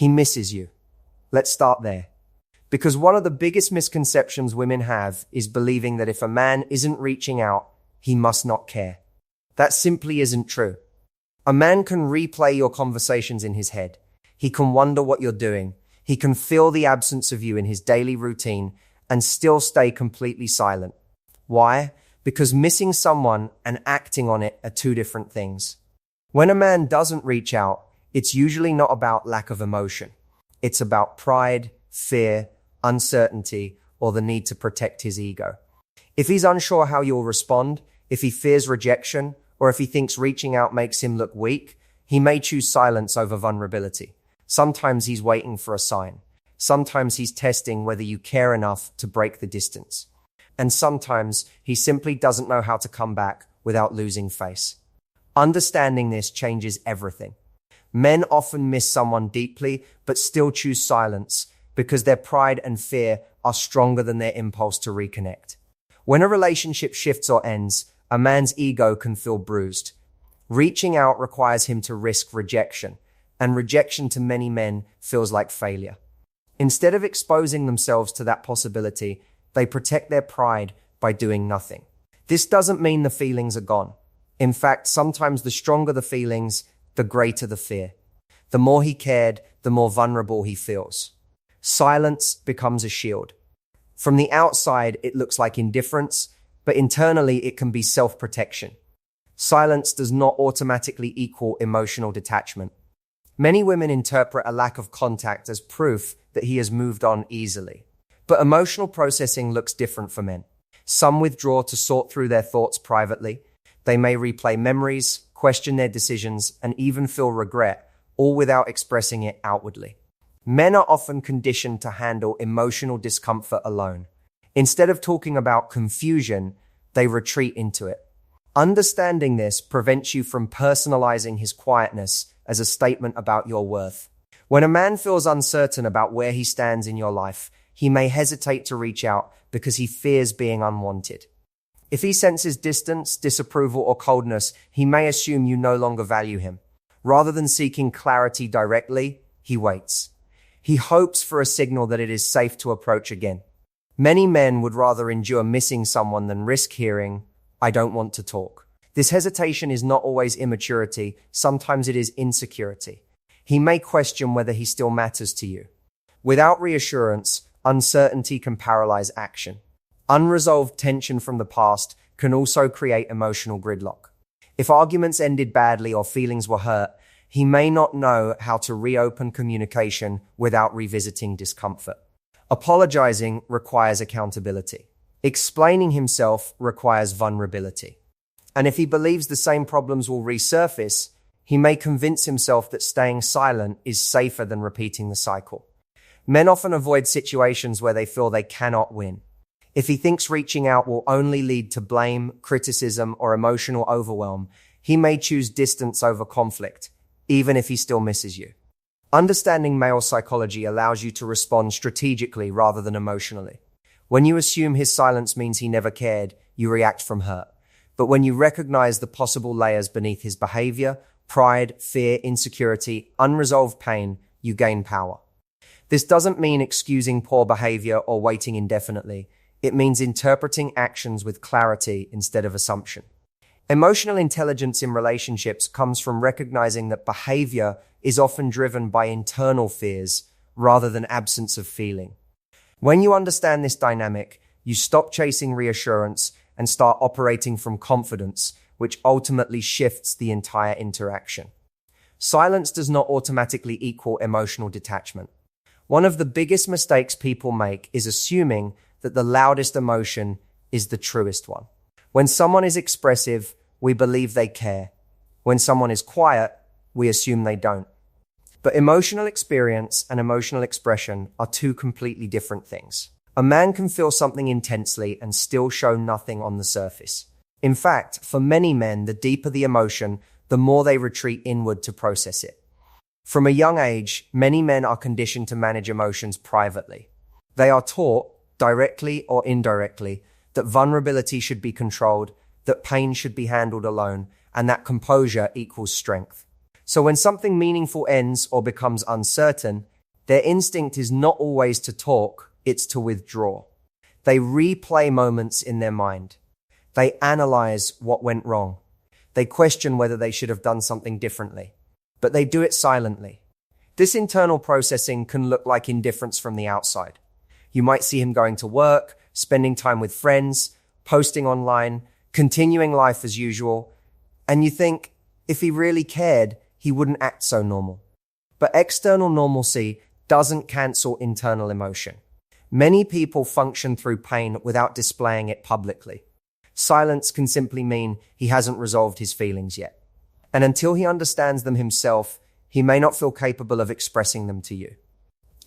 He misses you. Let's start there. Because one of the biggest misconceptions women have is believing that if a man isn't reaching out, he must not care. That simply isn't true. A man can replay your conversations in his head. He can wonder what you're doing. He can feel the absence of you in his daily routine and still stay completely silent. Why? Because missing someone and acting on it are two different things. When a man doesn't reach out, it's usually not about lack of emotion. It's about pride, fear, uncertainty, or the need to protect his ego. If he's unsure how you'll respond, if he fears rejection, or if he thinks reaching out makes him look weak, he may choose silence over vulnerability. Sometimes he's waiting for a sign. Sometimes he's testing whether you care enough to break the distance. And sometimes he simply doesn't know how to come back without losing face. Understanding this changes everything. Men often miss someone deeply, but still choose silence because their pride and fear are stronger than their impulse to reconnect. When a relationship shifts or ends, a man's ego can feel bruised. Reaching out requires him to risk rejection, and rejection to many men feels like failure. Instead of exposing themselves to that possibility, they protect their pride by doing nothing. This doesn't mean the feelings are gone. In fact, sometimes the stronger the feelings, the greater the fear. The more he cared, the more vulnerable he feels. Silence becomes a shield. From the outside, it looks like indifference, but internally it can be self-protection. Silence does not automatically equal emotional detachment. Many women interpret a lack of contact as proof that he has moved on easily. But emotional processing looks different for men. Some withdraw to sort through their thoughts privately. They may replay memories, question their decisions, and even feel regret, all without expressing it outwardly. Men are often conditioned to handle emotional discomfort alone. Instead of talking about confusion, they retreat into it. Understanding this prevents you from personalizing his quietness as a statement about your worth. When a man feels uncertain about where he stands in your life, he may hesitate to reach out because he fears being unwanted. If he senses distance, disapproval, or coldness, he may assume you no longer value him. Rather than seeking clarity directly, he waits. He hopes for a signal that it is safe to approach again. Many men would rather endure missing someone than risk hearing, "I don't want to talk." This hesitation is not always immaturity, sometimes it is insecurity. He may question whether he still matters to you. Without reassurance, uncertainty can paralyze action. Unresolved tension from the past can also create emotional gridlock. If arguments ended badly or feelings were hurt, he may not know how to reopen communication without revisiting discomfort. Apologizing requires accountability. Explaining himself requires vulnerability. And if he believes the same problems will resurface, he may convince himself that staying silent is safer than repeating the cycle. Men often avoid situations where they feel they cannot win. If he thinks reaching out will only lead to blame, criticism, or emotional overwhelm, he may choose distance over conflict, even if he still misses you. Understanding male psychology allows you to respond strategically rather than emotionally. When you assume his silence means he never cared, you react from hurt. But when you recognize the possible layers beneath his behavior, pride, fear, insecurity, unresolved pain, you gain power. This doesn't mean excusing poor behavior or waiting indefinitely. It means interpreting actions with clarity instead of assumption. Emotional intelligence in relationships comes from recognizing that behavior is often driven by internal fears rather than absence of feeling. When you understand this dynamic, you stop chasing reassurance and start operating from confidence, which ultimately shifts the entire interaction. Silence does not automatically equal emotional detachment. One of the biggest mistakes people make is assuming that the loudest emotion is the truest one. When someone is expressive, we believe they care. When someone is quiet, we assume they don't. But emotional experience and emotional expression are two completely different things. A man can feel something intensely and still show nothing on the surface. In fact, for many men, the deeper the emotion, the more they retreat inward to process it. From a young age, many men are conditioned to manage emotions privately. They are taught, directly or indirectly, that vulnerability should be controlled, that pain should be handled alone, and that composure equals strength. So when something meaningful ends or becomes uncertain, their instinct is not always to talk, it's to withdraw. They replay moments in their mind. They analyze what went wrong. They question whether they should have done something differently. But they do it silently. This internal processing can look like indifference from the outside. You might see him going to work, spending time with friends, posting online, continuing life as usual, and you think, if he really cared, he wouldn't act so normal. But external normalcy doesn't cancel internal emotion. Many people function through pain without displaying it publicly. Silence can simply mean he hasn't resolved his feelings yet. And until he understands them himself, he may not feel capable of expressing them to you.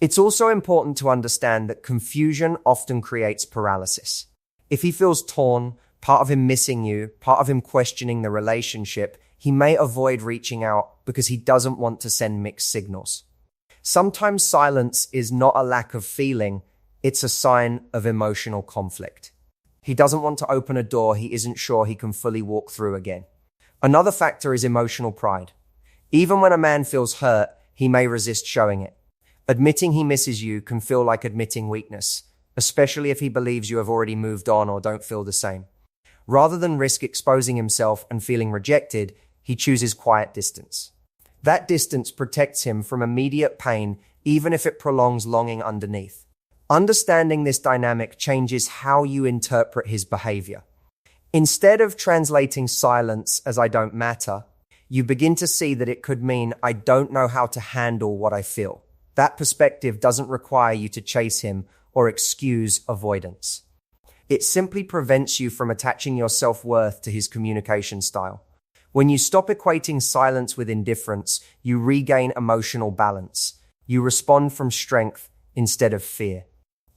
It's also important to understand that confusion often creates paralysis. If he feels torn, part of him missing you, part of him questioning the relationship, he may avoid reaching out because he doesn't want to send mixed signals. Sometimes silence is not a lack of feeling, it's a sign of emotional conflict. He doesn't want to open a door he isn't sure he can fully walk through again. Another factor is emotional pride. Even when a man feels hurt, he may resist showing it. Admitting he misses you can feel like admitting weakness, especially if he believes you have already moved on or don't feel the same. Rather than risk exposing himself and feeling rejected, he chooses quiet distance. That distance protects him from immediate pain, even if it prolongs longing underneath. Understanding this dynamic changes how you interpret his behavior. Instead of translating silence as I don't matter, you begin to see that it could mean I don't know how to handle what I feel. That perspective doesn't require you to chase him or excuse avoidance. It simply prevents you from attaching your self-worth to his communication style. When you stop equating silence with indifference, you regain emotional balance. You respond from strength instead of fear.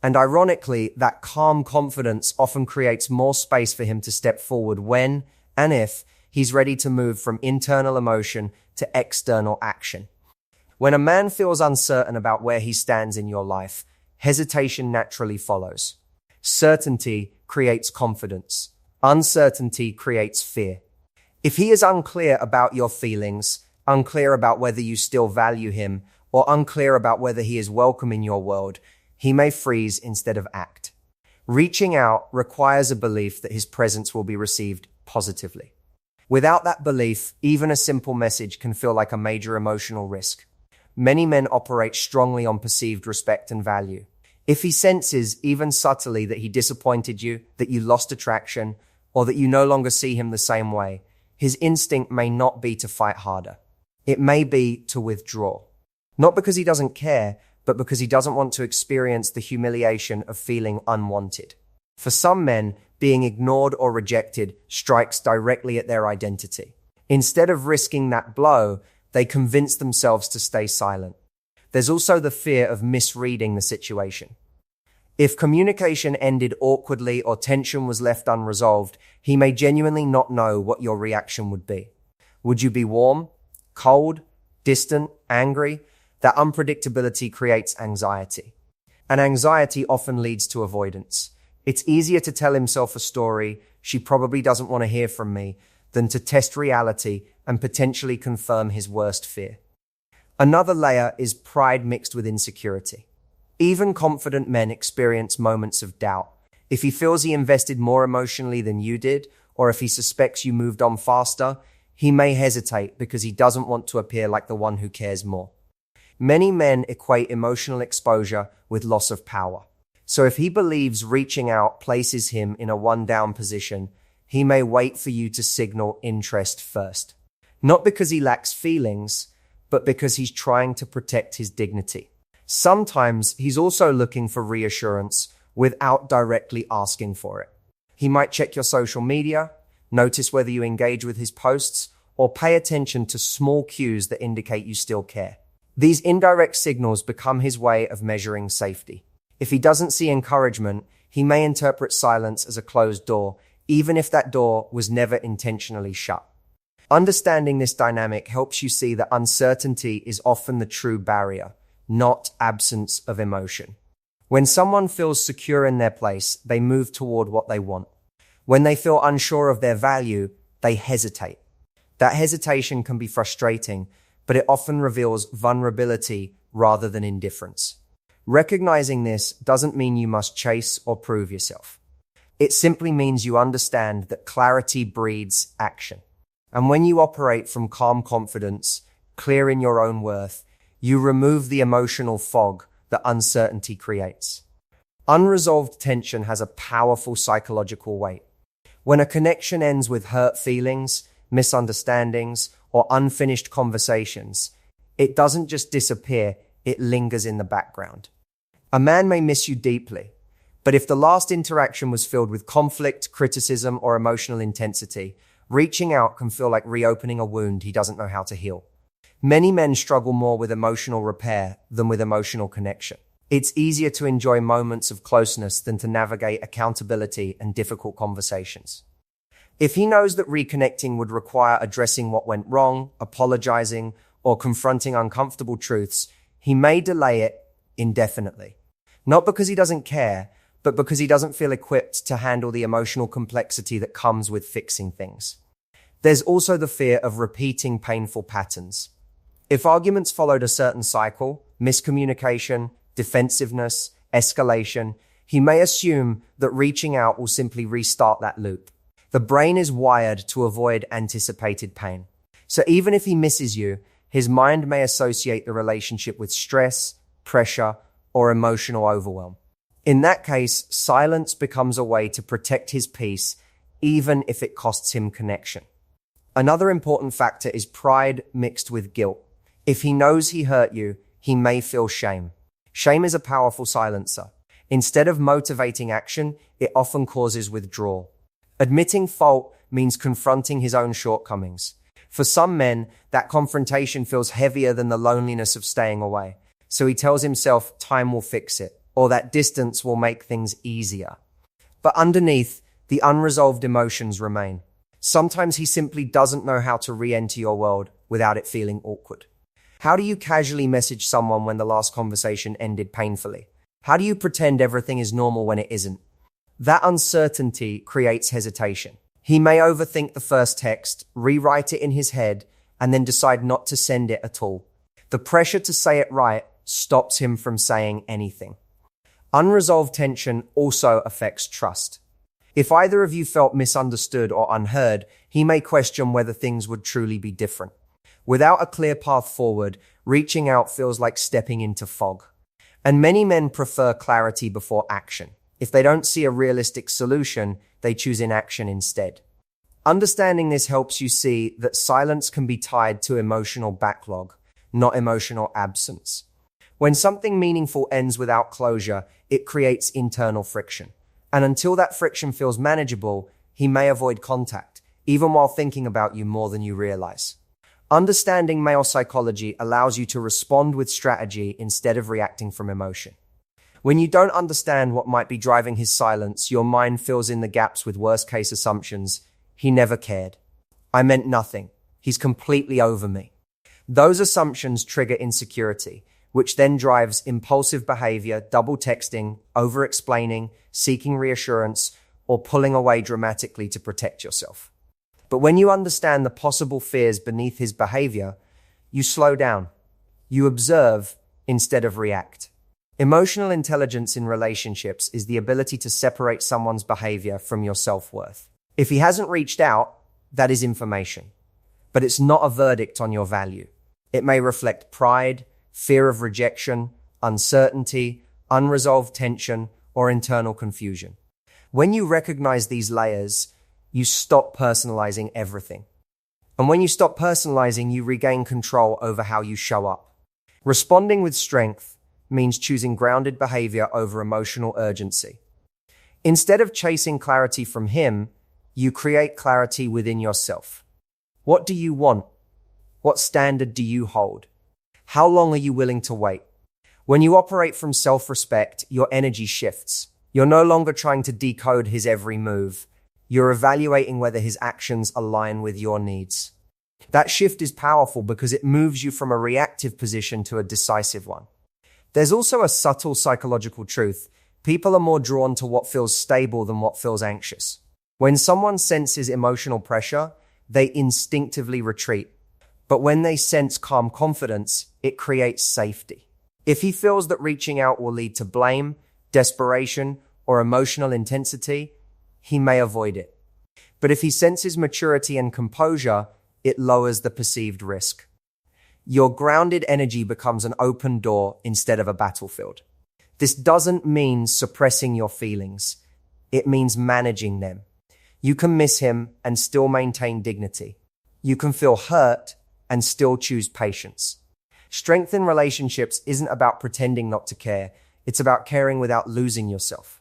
And ironically, that calm confidence often creates more space for him to step forward when, and if, he's ready to move from internal emotion to external action. When a man feels uncertain about where he stands in your life, hesitation naturally follows. Certainty creates confidence. Uncertainty creates fear. If he is unclear about your feelings, unclear about whether you still value him, or unclear about whether he is welcome in your world, he may freeze instead of act. Reaching out requires a belief that his presence will be received positively. Without that belief, even a simple message can feel like a major emotional risk. Many men operate strongly on perceived respect and value. If he senses, even subtly, that he disappointed you, that you lost attraction, or that you no longer see him the same way, his instinct may not be to fight harder. It may be to withdraw. Not because he doesn't care, but because he doesn't want to experience the humiliation of feeling unwanted. For some men, being ignored or rejected strikes directly at their identity. Instead of risking that blow, they convince themselves to stay silent. There's also the fear of misreading the situation. If communication ended awkwardly or tension was left unresolved, he may genuinely not know what your reaction would be. Would you be warm, cold, distant, angry? That unpredictability creates anxiety. And anxiety often leads to avoidance. It's easier to tell himself a story, she probably doesn't want to hear from me, than to test reality and potentially confirm his worst fear. Another layer is pride mixed with insecurity. Even confident men experience moments of doubt. If he feels he invested more emotionally than you did, or if he suspects you moved on faster, he may hesitate because he doesn't want to appear like the one who cares more. Many men equate emotional exposure with loss of power. So if he believes reaching out places him in a one-down position, he may wait for you to signal interest first. Not because he lacks feelings, but because he's trying to protect his dignity. Sometimes he's also looking for reassurance without directly asking for it. He might check your social media, notice whether you engage with his posts, or pay attention to small cues that indicate you still care. These indirect signals become his way of measuring safety. If he doesn't see encouragement, he may interpret silence as a closed door, even if that door was never intentionally shut. Understanding this dynamic helps you see that uncertainty is often the true barrier, not absence of emotion. When someone feels secure in their place, they move toward what they want. When they feel unsure of their value, they hesitate. That hesitation can be frustrating, but it often reveals vulnerability rather than indifference. Recognizing this doesn't mean you must chase or prove yourself. It simply means you understand that clarity breeds action. And when you operate from calm confidence, clear in your own worth, you remove the emotional fog that uncertainty creates. Unresolved tension has a powerful psychological weight. When a connection ends with hurt feelings, misunderstandings, or unfinished conversations, it doesn't just disappear, it lingers in the background. A man may miss you deeply, but if the last interaction was filled with conflict, criticism, or emotional intensity, reaching out can feel like reopening a wound he doesn't know how to heal. Many men struggle more with emotional repair than with emotional connection. It's easier to enjoy moments of closeness than to navigate accountability and difficult conversations. If he knows that reconnecting would require addressing what went wrong, apologizing, or confronting uncomfortable truths, he may delay it indefinitely. Not because he doesn't care, but because he doesn't feel equipped to handle the emotional complexity that comes with fixing things. There's also the fear of repeating painful patterns. If arguments followed a certain cycle, miscommunication, defensiveness, escalation, he may assume that reaching out will simply restart that loop. The brain is wired to avoid anticipated pain. So even if he misses you, his mind may associate the relationship with stress, pressure, or emotional overwhelm. In that case, silence becomes a way to protect his peace, even if it costs him connection. Another important factor is pride mixed with guilt. If he knows he hurt you, he may feel shame. Shame is a powerful silencer. Instead of motivating action, it often causes withdrawal. Admitting fault means confronting his own shortcomings. For some men, that confrontation feels heavier than the loneliness of staying away. So he tells himself time will fix it, or that distance will make things easier. But underneath, the unresolved emotions remain. Sometimes he simply doesn't know how to re-enter your world without it feeling awkward. How do you casually message someone when the last conversation ended painfully? How do you pretend everything is normal when it isn't? That uncertainty creates hesitation. He may overthink the first text, rewrite it in his head, and then decide not to send it at all. The pressure to say it right stops him from saying anything. Unresolved tension also affects trust. If either of you felt misunderstood or unheard, he may question whether things would truly be different. Without a clear path forward, reaching out feels like stepping into fog. And many men prefer clarity before action. If they don't see a realistic solution, they choose inaction instead. Understanding this helps you see that silence can be tied to emotional backlog, not emotional absence. When something meaningful ends without closure, it creates internal friction. And until that friction feels manageable, he may avoid contact, even while thinking about you more than you realize. Understanding male psychology allows you to respond with strategy instead of reacting from emotion. When you don't understand what might be driving his silence, your mind fills in the gaps with worst-case assumptions. He never cared. I meant nothing. He's completely over me. Those assumptions trigger insecurity, which then drives impulsive behavior, double texting, over-explaining, seeking reassurance, or pulling away dramatically to protect yourself. But when you understand the possible fears beneath his behavior, you slow down. You observe instead of react. Emotional intelligence in relationships is the ability to separate someone's behavior from your self-worth. If he hasn't reached out, that is information. But it's not a verdict on your value. It may reflect pride, fear of rejection, uncertainty, unresolved tension, or internal confusion. When you recognize these layers, you stop personalizing everything. And when you stop personalizing, you regain control over how you show up. Responding with strength means choosing grounded behavior over emotional urgency. Instead of chasing clarity from him, you create clarity within yourself. What do you want? What standard do you hold? How long are you willing to wait? When you operate from self-respect, your energy shifts. You're no longer trying to decode his every move. You're evaluating whether his actions align with your needs. That shift is powerful because it moves you from a reactive position to a decisive one. There's also a subtle psychological truth. People are more drawn to what feels stable than what feels anxious. When someone senses emotional pressure, they instinctively retreat. But when they sense calm confidence, it creates safety. If he feels that reaching out will lead to blame, desperation, or emotional intensity, he may avoid it. But if he senses maturity and composure, it lowers the perceived risk. Your grounded energy becomes an open door instead of a battlefield. This doesn't mean suppressing your feelings. It means managing them. You can miss him and still maintain dignity. You can feel hurt and still choose patience. Strength in relationships isn't about pretending not to care. It's about caring without losing yourself.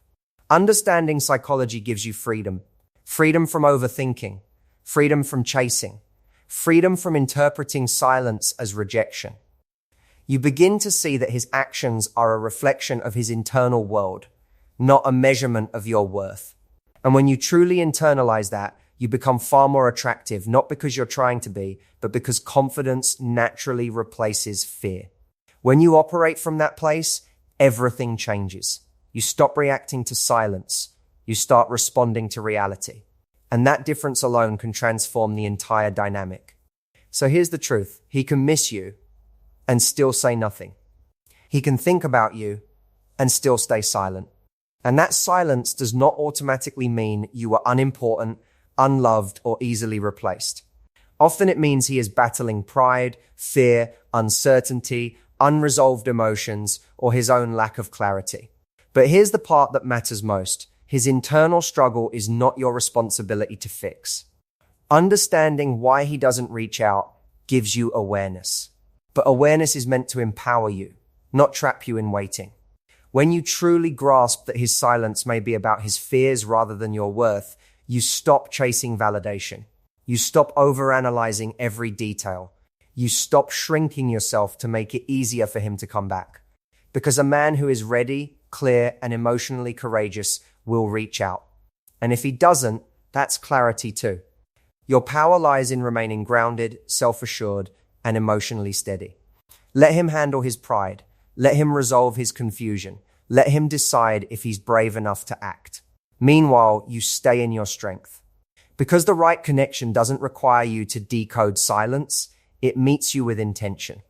Understanding psychology gives you freedom. Freedom from overthinking. Freedom from chasing. Freedom from interpreting silence as rejection. You begin to see that his actions are a reflection of his internal world, not a measurement of your worth. And when you truly internalize that, you become far more attractive, not because you're trying to be, but because confidence naturally replaces fear. When you operate from that place, everything changes. You stop reacting to silence. You start responding to reality. And that difference alone can transform the entire dynamic. So here's the truth. He can miss you and still say nothing. He can think about you and still stay silent. And that silence does not automatically mean you are unimportant, unloved, or easily replaced. Often it means he is battling pride, fear, uncertainty, unresolved emotions, or his own lack of clarity. But here's the part that matters most. His internal struggle is not your responsibility to fix. Understanding why he doesn't reach out gives you awareness. But awareness is meant to empower you, not trap you in waiting. When you truly grasp that his silence may be about his fears rather than your worth, you stop chasing validation. You stop overanalyzing every detail. You stop shrinking yourself to make it easier for him to come back. Because a man who is ready, clear, and emotionally courageous will reach out. And if he doesn't, that's clarity too. Your power lies in remaining grounded, self-assured, and emotionally steady. Let him handle his pride. Let him resolve his confusion. Let him decide if he's brave enough to act. Meanwhile, you stay in your strength. Because the right connection doesn't require you to decode silence, it meets you with intention.